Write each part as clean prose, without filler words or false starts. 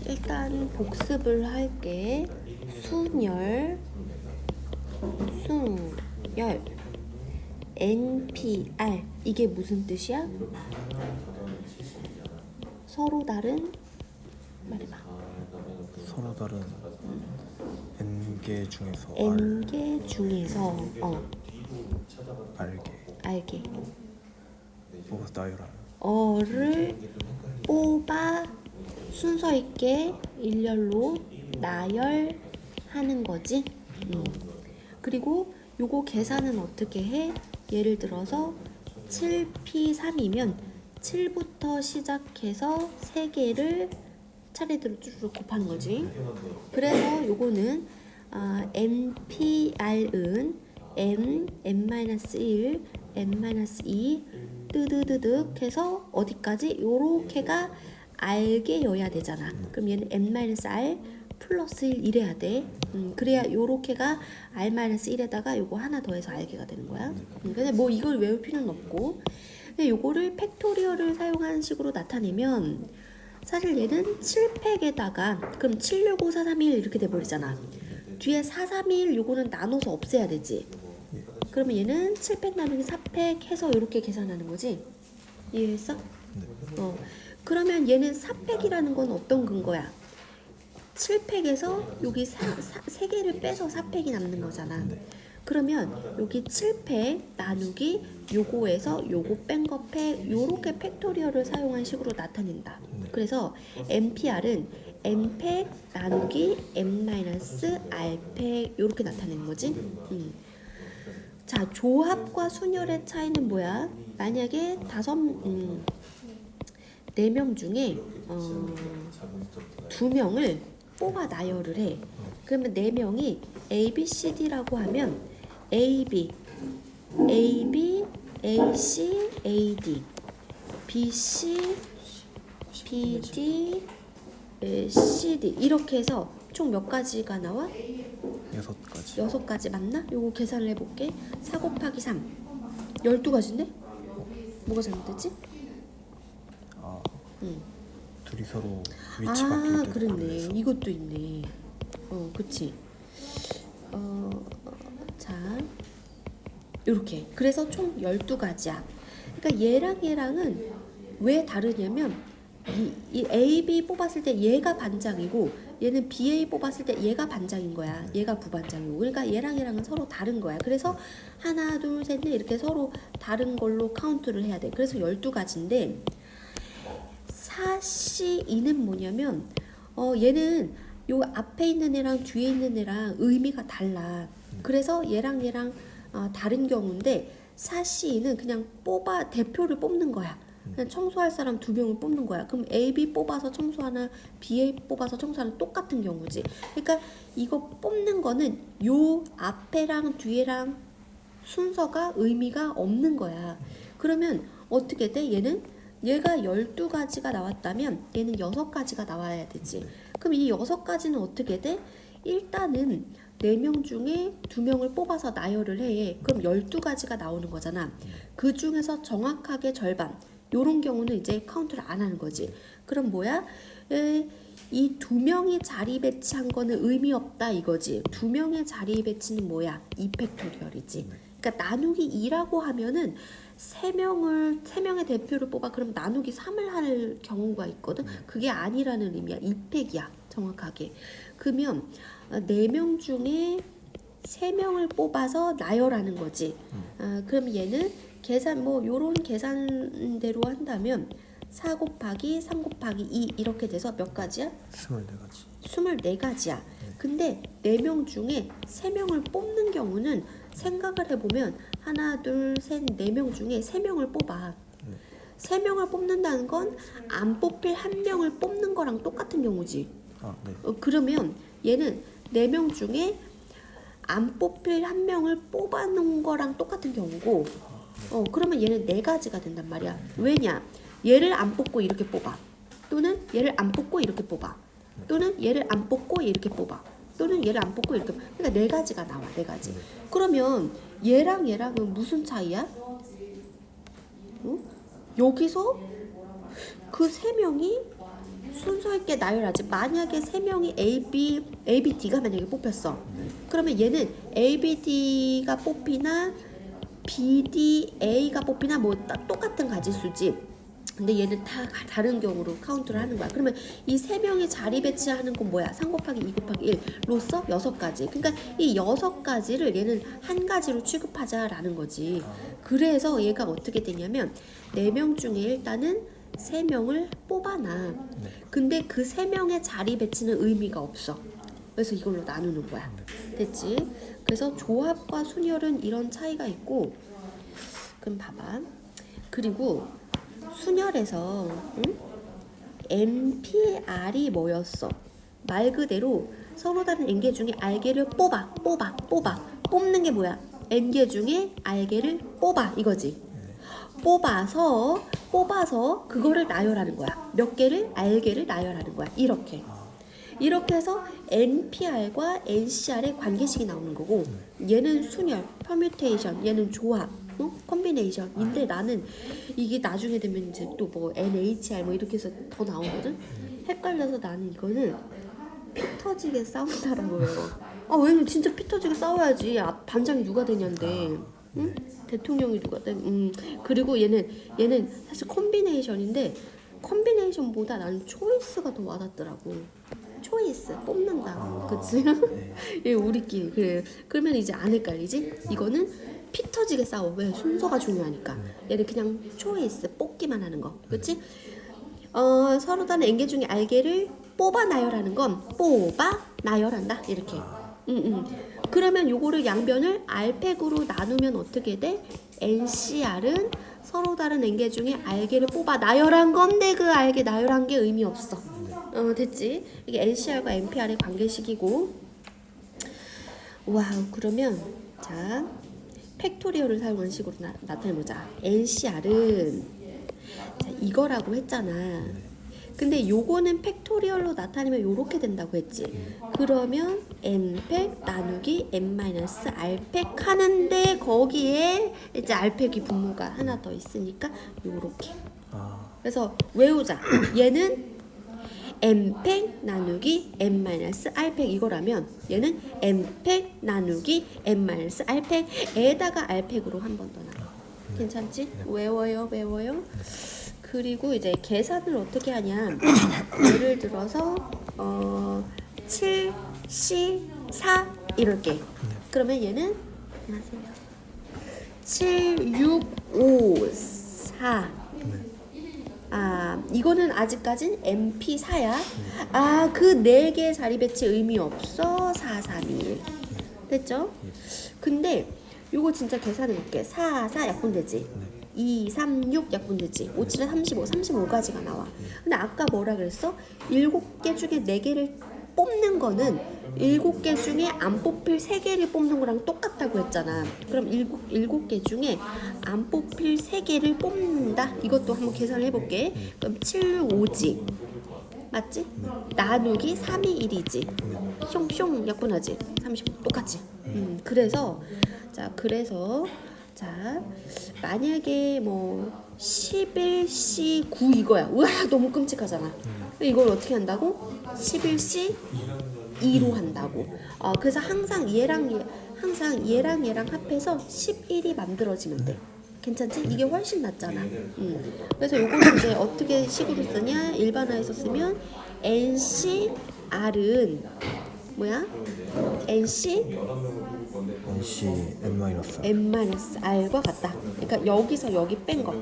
일단 복습을 할게. 순열, 순열, NPR. 이게 무슨 뜻이야? 서로 다른, 말해봐. 서로 다른 n개 중에서 n개 중에서 알게 뽑아서 나열하는. 어를 뽑아 순서 있게 일렬로 나열하는 거지. 그리고 요거 계산은 어떻게 해? 예를 들어서 7P3이면 7부터 시작해서 3개를 차례대로 쭉 곱하는 거지. 그래서 요거는 NPR은 N, N-1, N-2 뜨드드득 해서 어디까지? 요렇게가 R개여야 되잖아. 그럼 얘는 N-R 플러스 1 이래야 돼. 그래야 요렇게가 R-1에다가 요거 하나 더해서 R개가 되는 거야. 근데 뭐 이걸 외울 필요는 없고, 근데 요거를 팩토리얼을 사용하는 식으로 나타내면 사실 얘는 7팩에다가 그럼 7, 6, 5, 4, 3, 1 이렇게 돼버리잖아. 뒤에 4, 3, 1 요거는 나눠서 없애야 되지. 그러면 얘는 7팩 나누기 4팩 해서 이렇게 계산하는 거지. 이해했어? 그러면 얘는 4팩이라는 건 어떤 근거야? 7팩에서 여기 3개를 빼서 4팩이 남는 거잖아. 그러면 여기 7팩 나누기 요거에서 요거 뺀 거 팩, 요렇게 팩토리얼을 사용한 식으로 나타낸다. 그래서 NPR은 N팩 나누기 N-R팩 요렇게 나타내는 거지. 자, 조합과 순열의 차이는 뭐야? 만약에 4명 중에 2명을 뽑아 나열을 해. 그러면 4명이 A, B, C, D라고 하면 A, B, A, B, A, C, A, D, B, C, B, D, C, D 이렇게 해서 총 몇 가지가 나와? 6가지. 6가지 맞나? 요거 계산을 해볼게. 4 곱하기 3 12가지인데? 뭐가 잘못됐지? 둘이 서로 위치 바뀔 때 그렇네. 이것도 있네. 그치. 자, 요렇게. 그래서 총 12가지야. 그러니까 얘랑은 왜 다르냐면 이 A, B 뽑았을 때 얘가 반장이고 얘는 BA 뽑았을 때 얘가 반장인 거야. 얘가 부반장이고. 그러니까 얘랑은 서로 다른 거야. 그래서 하나, 둘, 셋, 넷 이렇게 서로 다른 걸로 카운트를 해야 돼. 그래서 12가지인데 4C2는 뭐냐면 얘는 요 앞에 있는 애랑 뒤에 있는 애랑 의미가 달라. 그래서 얘랑 다른 경우인데 4C2는 그냥 대표를 뽑는 거야. 그냥 청소할 사람 2명을 뽑는 거야. 그럼 A, B 뽑아서 청소하나 BA 뽑아서 청소하나 똑같은 경우지. 그러니까 이거 뽑는 거는 요 앞에랑 뒤에랑 순서가 의미가 없는 거야. 그러면 어떻게 돼? 얘가 12가지가 나왔다면 얘는 6가지가 나와야 되지. 그럼 이 6가지는 어떻게 돼? 일단은 4명 중에 2명을 뽑아서 나열을 해. 그럼 12가지가 나오는 거잖아. 그 중에서 정확하게 절반. 요런 경우는 이제 카운트를 안 하는 거지. 그럼 뭐야? 이 2명이 자리 배치한 거는 의미 없다 이거지. 2명의 자리 배치는 뭐야? 2팩토리얼이지. 그러니까 나누기 2라고 하면은 3명의 대표를 뽑아. 그럼 나누기 3을 할 경우가 있거든. 그게 아니라는 의미야. 2팩이야. 정확하게. 그러면 4명 중에 3명을 뽑아서 나열하는 거지. 그럼 얘는 계산 요런 계산대로 한다면 4 곱하기 3 곱하기 2 이렇게 돼서 몇 가지야? 24가지. 24가지야. 근데 4명 중에 3명을 뽑는 경우는 생각을 해보면 하나, 둘, 셋, 4명 중에 3명을 뽑아. 3명을 뽑는다는 건 안 뽑힐 1명을 뽑는 거랑 똑같은 경우지. 네. 그러면 얘는 4명 중에 안 뽑힐 1명을 뽑아놓은 거랑 똑같은 경우고, 그러면 얘는 4가지가 된단 말이야. 왜냐? 얘를 안 뽑고 이렇게 뽑아. 또는 얘를 안 뽑고 이렇게 뽑아. 또는 얘를 안 뽑고 이렇게 뽑아. 또는 얘를 안 뽑고 이렇게. 그러니까 4가지가 나와. 4가지. 그러면 얘랑은 무슨 차이야? 여기서 그 3명이 순서 있게 나열하지. 만약에 세 명이 ABD가 만약에 뽑혔어. 그러면 얘는 ABD가 뽑히나 BDA가 뽑히나 뭐 똑같은 가지수지. 근데 얘는 다 다른 경우로 카운트를 하는 거야. 그러면 이 세 명이 자리 배치하는 건 뭐야? 3 곱하기 2 곱하기 1로써 6가지. 그러니까 이 6가지를 얘는 한 가지로 취급하자라는 거지. 그래서 얘가 어떻게 되냐면 4명 중에 일단은 3명을 뽑아놔. 근데 그 3명의 자리 배치는 의미가 없어. 그래서 이걸로 나누는 거야. 됐지? 그래서 조합과 순열은 이런 차이가 있고, 그럼 봐봐. 그리고 순열에서 NPR이 뭐였어? 말 그대로 서로 다른 N개 중에 R개를 뽑는 게 뭐야? N개 중에 R개를 뽑아 이거지. 뽑아서 그거를 나열하는 거야. 몇 개를? R개를 나열하는 거야. 이렇게 해서 NPR과 NCR의 관계식이 나오는 거고, 얘는 순열, 퍼뮤테이션, 얘는 조합, 컴비네이션인데 나는 이게 나중에 되면 이제 또 뭐 NHR 뭐 이렇게 해서 더 나오거든. 헷갈려서 나는 이거는 피 터지게 싸운다라고 해요. 왜냐면 진짜 피 터지게 싸워야지. 반장이 누가 되냐인데, 응? 대통령이 누가 돼? 그리고 얘는 사실 콤비네이션인데 콤비네이션보다 나는 초이스가 더 와닿더라고. 초이스 뽑는다, 그치? 예, 우리끼리 그래. 그러면 이제 안 헷갈리지? 이거는 피 터지게 싸워. 왜? 순서가 중요하니까. 얘는 그냥 초이스 뽑기만 하는 거, 그치? 서로 다른 N개 중에 R개를 뽑아 나열하는 건 뽑아 나열한다 이렇게. 그러면 요거를 양변을 R팩으로 나누면 어떻게 돼? NCR은 서로 다른 N개 중에 R개를 뽑아 나열한 건데 그 R개 나열한 게 의미 없어. 됐지? 이게 NCR과 NPR의 관계식이고. 와우. 그러면 자 팩토리얼을 사용한 식으로 나타내보자. NCR은 자, 이거라고 했잖아. 근데 요거는 팩토리얼로 나타내면 요렇게 된다고 했지. 그러면 n팩 나누기 n-r팩 하는데 거기에 이제 r팩이 분모가 하나 더 있으니까 요렇게. 그래서 외우자. 얘는 n팩 나누기 n-r팩 이거라면 얘는 n팩 나누기 n-r팩에다가 r팩으로 한 번 더 나눠. 괜찮지? 외워요. 그리고 이제 계산을 어떻게 하냐. 예를 들어서 7, C, 4 이렇게. 그러면 얘는 7, 6, 5, 4. 이거는 아직까진 MP4야. 그 4개의 자리 배치 의미 없어. 4, 3, 1. 됐죠? 근데 요거 진짜 계산해 볼게. 4, 4 약분되지. 2, 3, 6 약분되지. 5, 7에 35, 35가지가 나와. 근데 아까 뭐라 그랬어? 7개 중에 4개를 뽑는 거는 7개 중에 안 뽑힐 3개를 뽑는 거랑 똑같다고 했잖아. 그럼 7개 중에 안 뽑힐 3개를 뽑는다. 이것도 한번 계산을 해볼게. 그럼 7, 5지. 맞지? 나누기 3이 1이지. 숑숑 약분하지. 35 똑같지. 그래서 만약에 뭐 11C 9 이거야. 우와 너무 끔찍하잖아. 이걸 어떻게 한다고? 11C 2로 한다고. 그래서 항상 얘랑 합해서 11이 만들어지면 돼. 괜찮지? 이게 훨씬 낫잖아. 그래서 요거는 이제 어떻게 식으로 쓰냐? 일반화해서 쓰면 NCR은 뭐야? NC N-R과 같다. 그러니까 여기서 여기 뺀 거.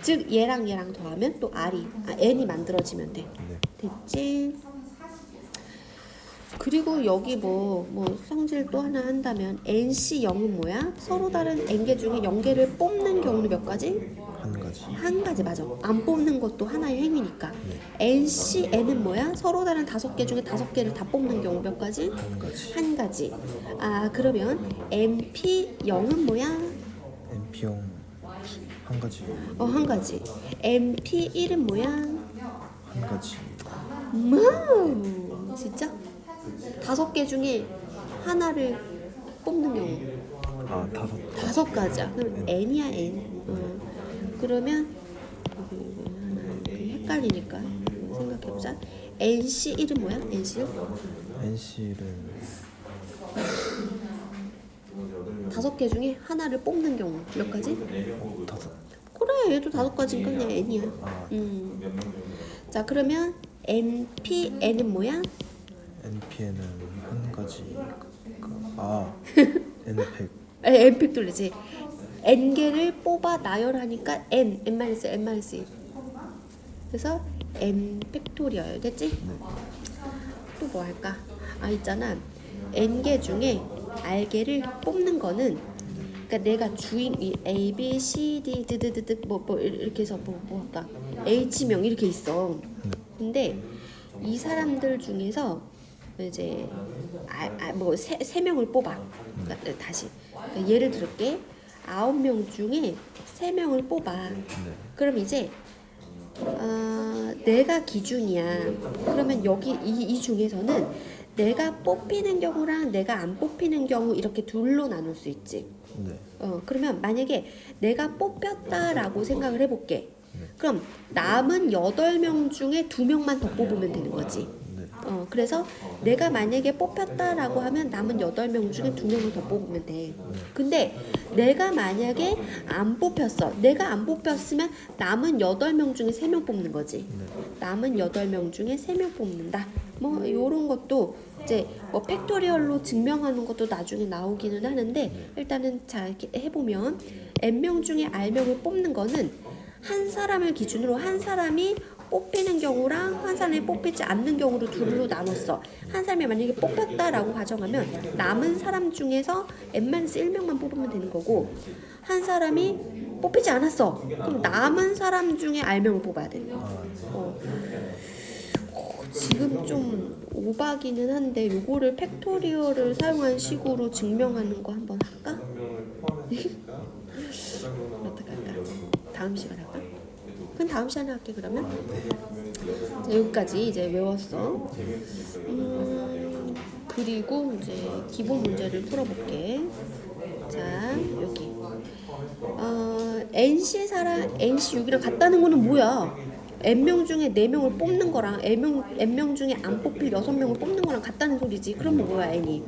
즉 얘랑 더하면 또 N이 만들어지면 돼. 됐지? 그리고 여기 뭐 성질 또 하나 한다면 NC0은 뭐야? 서로 다른 N개 중에 0개를 뽑는 경우는 몇 가지? 한 가지 맞아. 안 뽑는 것도 하나의 행위니까. NCN은 뭐야? 서로 다른 5개 중에 5개를 다 뽑는 경우 몇 가지? 한 가지. 그러면 MP0은 뭐야? MP0 한 가지. 한 가지. MP1은 뭐야? 한 가지. 진짜? 5개 중에 하나를 뽑는 경우. 5가지야. 그럼 N이야 N. 그러면 헷갈리니까 생각해보자. NC 1은 뭐야? NC 1? NC는 5개 중에 하나를 뽑는 경우 몇 가지? 5. 그래, 얘도 5가지니까 그냥 N이야. 아, 자, 그러면 NPN은 뭐야? NPN은 한 가지. N팩. N팩 돌리지. N개를 뽑아 나열하니까 N-1. 그래서 N 팩토리얼 됐지? 또 뭐 할까? 있잖아. N개 중에 R개를 뽑는 거는 그러니까 내가 주인 이 A, B, C, D, 드드드드 뭐 이렇게 해서 뭐 할까? H명 이렇게 있어. 근데 이 사람들 중에서 이제 뭐 세 명을 뽑아. 그러니까 다시 그러니까 예를 들을게. 9명 중에 3명을 뽑아. 그럼 이제 내가 기준이야. 그러면 여기 이 중에서는 내가 뽑히는 경우랑 내가 안 뽑히는 경우 이렇게 둘로 나눌 수 있지. 네. 그러면 만약에 내가 뽑혔다라고 생각을 해볼게. 그럼 남은 8명 중에 2명만 더 뽑으면 되는 거지. 그래서 내가 만약에 뽑혔다라고 하면 남은 8명 중에 2명을 더 뽑으면 돼. 근데 내가 만약에 안 뽑혔어. 내가 안 뽑혔으면 남은 8명 중에 3명 뽑는 거지. 남은 8명 중에 3명 뽑는다. 뭐 요런 것도 이제 뭐 팩토리얼로 증명하는 것도 나중에 나오기는 하는데 일단은 자 이렇게 해보면 N명 중에 R명을 뽑는 거는 한 사람을 기준으로 한 사람이 뽑히는 경우랑 한 사람이 뽑히지 않는 경우로 둘로 나눴어. 한 사람이 만약에 뽑혔다라고 가정하면 남은 사람 중에서 N-1명만 뽑으면 되는 거고 한 사람이 뽑히지 않았어. 그럼 남은 사람 중에 R명을 뽑아야 돼. 지금 좀 오바기는 한데 요거를 팩토리얼을 사용한 식으로 증명하는 거 한번 할까? 어떡할까? 다음 시간에 할까? 그럼 다음 시간에 할게 그러면. 자, 여기까지 이제 외웠어. 그리고 이제 기본 문제를 풀어볼게. 자 여기 NC 6이랑 같다는 거는 뭐야? N명 중에 4명을 뽑는 거랑 N명 중에 안 뽑힐 6명을 뽑는 거랑 같다는 소리지. 그러면 뭐야 N이?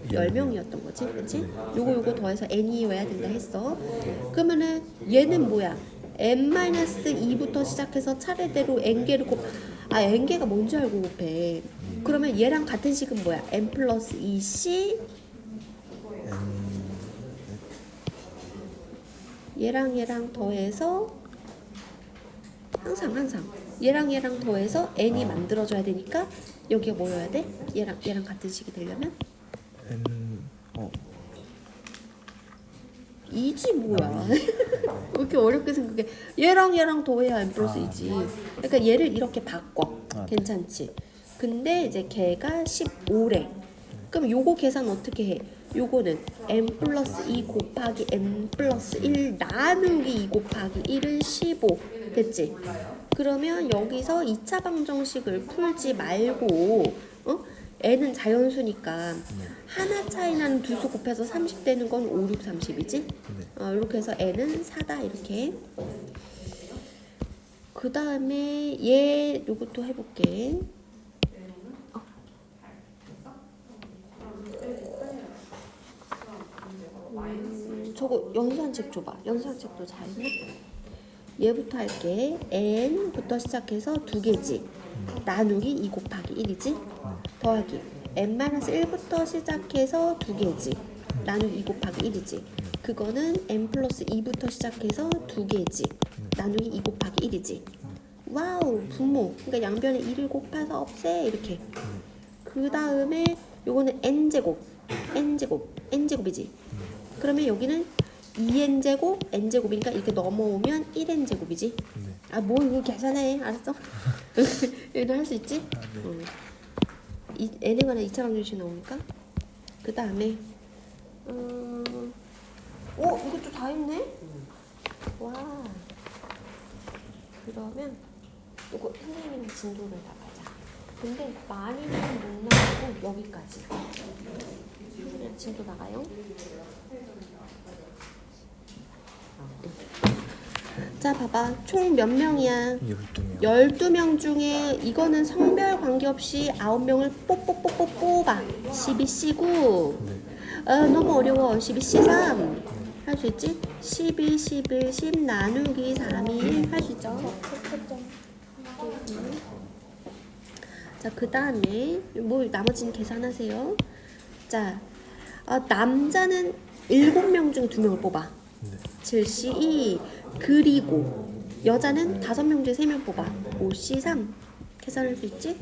10명이었던 거지, 그렇지? 요거 더해서 N이어야 된다 했어. 그러면은 얘는 뭐야? N-2부터 시작해서 차례대로 N개를 N개가 뭔지 알고 곱해. 그러면 얘랑 같은 식은 뭐야? N 플러스 2C 얘랑 더해서 항상 얘랑 더해서 N이 만들어져야 되니까 여기가 뭐여야 돼? 얘랑 같은 식이 되려면? 이지 뭐야? 왜 이렇게 어렵게 생각해? 얘랑 더해야 N 플러스 2지. 그러니까 얘를 이렇게 바꿔. 괜찮지? 근데 이제 걔가 15래. 그럼 요거 계산 어떻게 해? 요거는 N 플러스 2 곱하기 N 플러스 1 나누기 2 곱하기 1은 15 됐지? 그러면 여기서 2차 방정식을 풀지 말고 N은 자연수니까 하나 차이 나는 두 수 곱해서 30 되는 건 5, 6, 30이지? 이렇게 해서 N은 4다 이렇게. 그 다음에 얘 요것도 해볼게. 저거 연수한 책 줘봐. 연수한 책도 잘했나? 얘부터 할게. N부터 시작해서 2개지. 나누기 2 곱하기 1이지. 더하기 N-1부터 시작해서 2개지. 나누기 2 곱하기 1이지. 그거는 N 플러스 2부터 시작해서 2개지. 나누기 2 곱하기 1이지. 와우, 분모. 그러니까 양변에 2를 곱해서 없애 이렇게. 그 다음에 요거는 N제곱이지. 그러면 여기는 2n제곱, n제곱이니까 이렇게 넘어오면 1n제곱이지. 뭐 이거 계산해. 알았어? 이거 할 수 있지? n에 관한 2차 방정식 나오니까. 그 다음에 이것도 다 했네? 와. 그러면 이거 선생님이랑 진도를 나가자. 근데 많이는 못 나가고 여기까지. 선생님이랑 진도 나가요. 자, 봐봐. 총 몇 명이야? 12명. 12명 중에 이거는 성별 관계없이 9명을 뽑아. 12C9. 네. 너무 어려워. 12C3. 할 수 있지? 12, 11, 10 나누기 3, 2, 1. 할 수 있죠? 자, 그 다음에 뭐 나머지는 계산하세요. 자, 남자는 7명 중에 2명을 뽑아. 네. 7C2. 그리고 여자는 5명 중에 3명 뽑아. 5C3. 계산할 수 있지?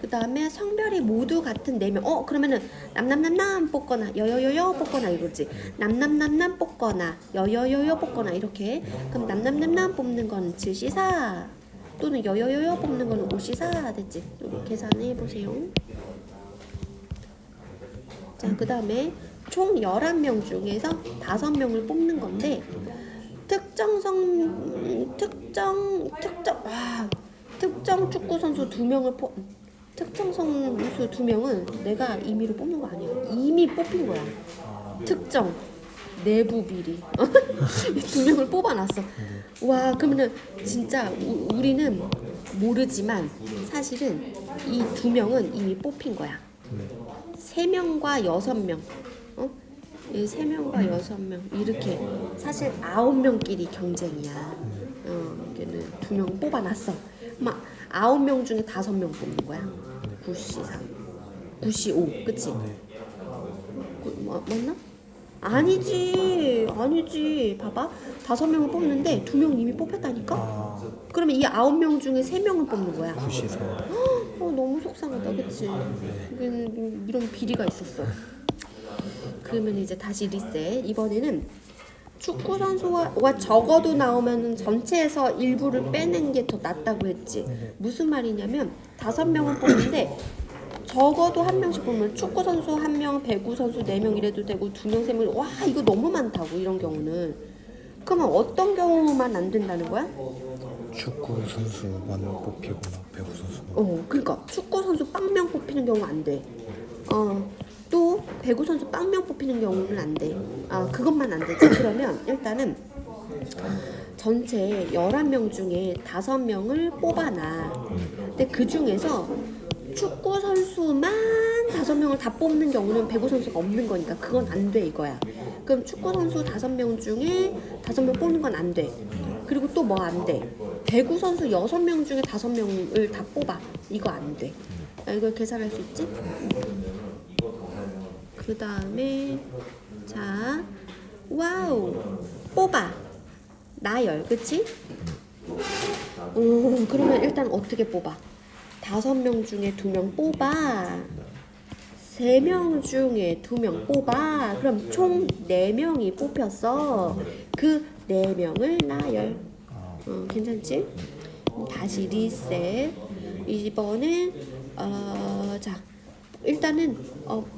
그 다음에 성별이 모두 같은 4명. 그러면은 남남남남 뽑거나 여여여여 뽑거나 이거지. 남남남남 뽑거나 여여여여 뽑거나 이렇게. 그럼 남남남남 뽑는 건 7C4 또는 여여여여 뽑는 거는 5C4 됐지? 이거 계산해 보세요. 자, 그 다음에 총 11명 중에서 5명을 뽑는 건데 특정 축구 선수 2명을 특정 선수 2명은 내가 임의로 뽑는 거 아니야. 이미 뽑힌 거야. 특정 내부 비리 2명을 뽑아놨어. 와, 그러면은 진짜 우리는 모르지만 사실은 이 2명은 이미 뽑힌 거야. 3명과 6명, 이 3명과 6명 이렇게 사실 9명끼리 경쟁이야. 여기는 2명 뽑아놨어. 막 9명 중에 5명 뽑는 거야. 9C3, 9C5, 그치? 맞나? 아니지. 봐봐. 5명을 뽑는데 2명 이미 뽑혔다니까? 그러면 이 9명 중에 3명을 뽑는 거야. 9C3. 너무 속상하다, 그치? 이런 비리가 있었어. 그러면 이제 다시 리셋. 이번에는 축구 선수가 적어도 나오면은 전체에서 일부를 빼는 게 더 낫다고 했지. 무슨 말이냐면 5명을 뽑는데 적어도 1명씩 뽑으면 축구 선수 1명, 배구 선수 4명 이래도 되고 2명, 3명. 와, 이거 너무 많다고 이런 경우는. 그러면 어떤 경우만 안 된다는 거야? 축구 선수만 뽑히거나 배구 선수만. 그러니까 축구 선수 빵명 뽑히는 경우 안 돼. 또 배구 선수 빵명 뽑히는 경우는 안 돼. 그것만 안 되지. 그러면 일단은 전체 11명 중에 5명을 뽑아놔. 근데 그 중에서 축구 선수만 5명을 다 뽑는 경우는 배구 선수가 없는 거니까 그건 안 돼 이거야. 그럼 축구 선수 5명 중에 5명 뽑는 건 안 돼. 그리고 또 뭐 안 돼? 배구 선수 6명 중에 5명을 다 뽑아. 이거 안 돼. 이걸 계산할 수 있지? 그 다음에 자, 와우, 뽑아. 나열, 그치? 그러면 일단 어떻게 뽑아? 5명 중에 2명 뽑아. 3명 중에 2명 뽑아. 그럼 총 4명이 뽑혔어. 그 4명을 나열. 괜찮지? 다시 리셋. 이번엔 자, 일단은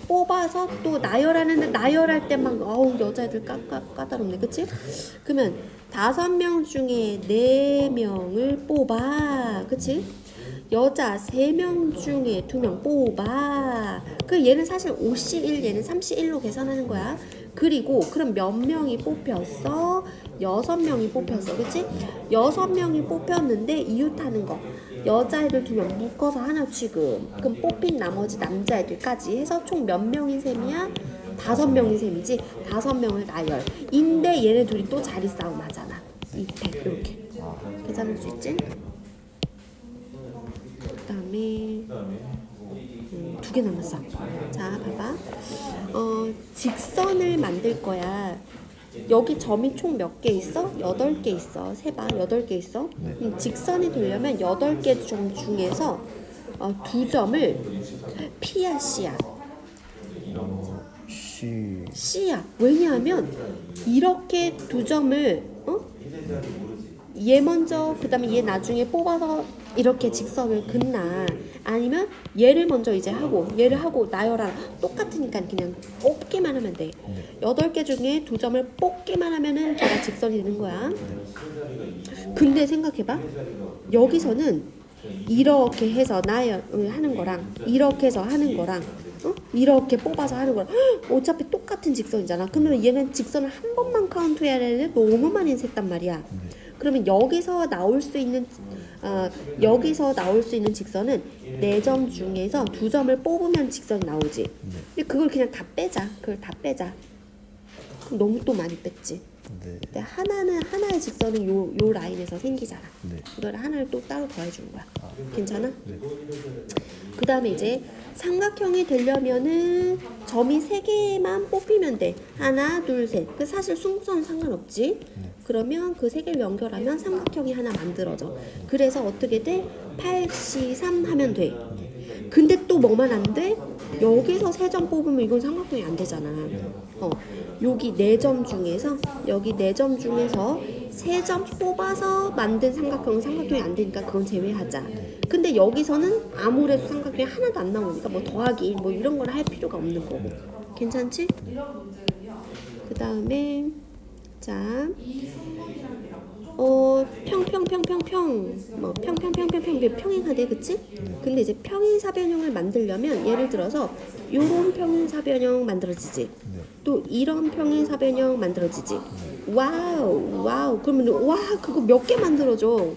뽑아서 또 나열하는데 나열할 때만 여자애들 까다롭네, 그치? 그러면 5명 중에 4명을 뽑아, 그치? 여자 3명 중에 2명 뽑아. 그 얘는 사실 5C1, 얘는 3C1로 계산하는 거야. 그리고 그럼 몇 명이 뽑혔어? 6명이 뽑혔어, 그치? 6명이 뽑혔는데 이웃하는 거. 여자애들 2명 묶어서 하나 취급. 그럼 뽑힌 나머지 남자애들까지 해서 총 몇 명인 셈이야? 5명인 셈이지. 5명을 나열. 인데 얘네 둘이 또 자리 싸움 하잖아. 2패 이렇게 계산할 수 있지? 그 다음에 2개 남았어. 자, 봐봐. 직선을 만들 거야. 여기 점이 총 몇 개 있어? 8개 있어. 세봐. 8개 있어. 직선이 되려면 8개 중에서 2점을 P야, C야? C야. 왜냐하면 이렇게 2점을 얘 먼저 그 다음에 얘 나중에 뽑아서 이렇게 직선을 긋나, 아니면 얘를 먼저 이제 하고 얘를 하고 나열하라. 똑같으니까 그냥 뽑기만 하면 돼. 8개 중에 2점을 뽑기만 하면은 걔가 직선이 되는 거야. 근데 생각해봐. 여기서는 이렇게 해서 나열을 하는 거랑 이렇게 해서 하는 거랑 이렇게 뽑아서 하는 거랑 어차피 똑같은 직선이잖아. 그러면 얘는 직선을 한 번만 카운트해야 되는데 너무 많이 셌단 말이야. 그러면 여기서 나올 수 있는 직선은 4점 중에서 2점을 뽑으면 직선이 나오지. 근데 그걸 그냥 다 빼자. 그걸 다 빼자. 그럼 너무 또 많이 뺐지. 네. 근데 하나의 직선은 요 라인에서 생기잖아. 네. 이걸 하나를 또 따로 더해주는 거야. 괜찮아? 네. 그 다음에 이제 삼각형이 되려면은 점이 3개만 뽑히면 돼. 하나, 둘, 셋. 그 사실 순서는 상관없지. 그러면 그 3개를 연결하면 삼각형이 하나 만들어져. 그래서 어떻게 돼? 8C3 하면 돼. 근데 또 뭐만 안 돼? 여기서 3점 뽑으면 이건 삼각형이 안 되잖아. 여기 4점 중에서 3점 뽑아서 만든 삼각형은 삼각형이 안 되니까 그건 제외하자. 근데 여기서는 아무래도 삼각형이 하나도 안 나오니까 뭐 더하기 뭐 이런 걸 할 필요가 없는 거고. 괜찮지? 그 다음에 자 평평평평평 뭐 평평평평평 평행하대, 그치? 근데 이제 평행사변형을 만들려면 예를 들어서 요런 평행사변형 만들어지지. 또 이런 평행사변형 만들어지지. 와우. 그러면 와 그거 몇 개 만들어져.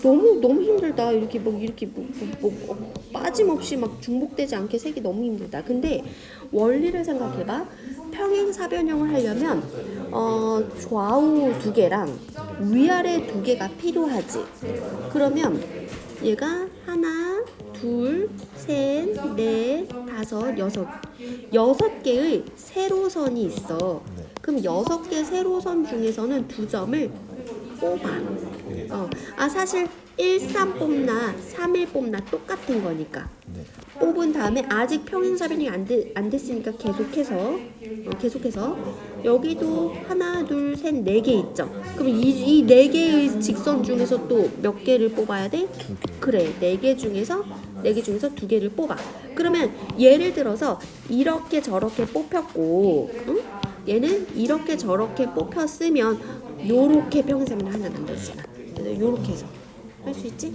너무 힘들다. 이렇게 빠짐없이 막 중복되지 않게 세기 너무 힘들다. 근데 원리를 생각해봐. 평행사변형을 하려면 좌우 2개랑 위아래 2개가 필요하지. 그러면 얘가 하나, 둘, 셋, 넷, 다섯, 여섯 개의 세로선이 있어. 그럼 6개 세로선 중에서는 2점을 뽑아. 사실 1, 3 뽑나 3, 1 뽑나 똑같은 거니까. 뽑은 다음에 아직 평행사변이 안 됐으니까 계속해서 여기도 하나, 둘, 셋, 4개 있죠. 그럼 이 4개의 직선 중에서 또 몇 개를 뽑아야 돼? 그래, 4개 중에서 2개를 뽑아. 그러면 예를 들어서 이렇게 저렇게 뽑혔고, 얘는 이렇게 저렇게 뽑혔으면 요렇게 평행사변이 하나 만들어지잖아. 요렇게 해서 할 수 있지?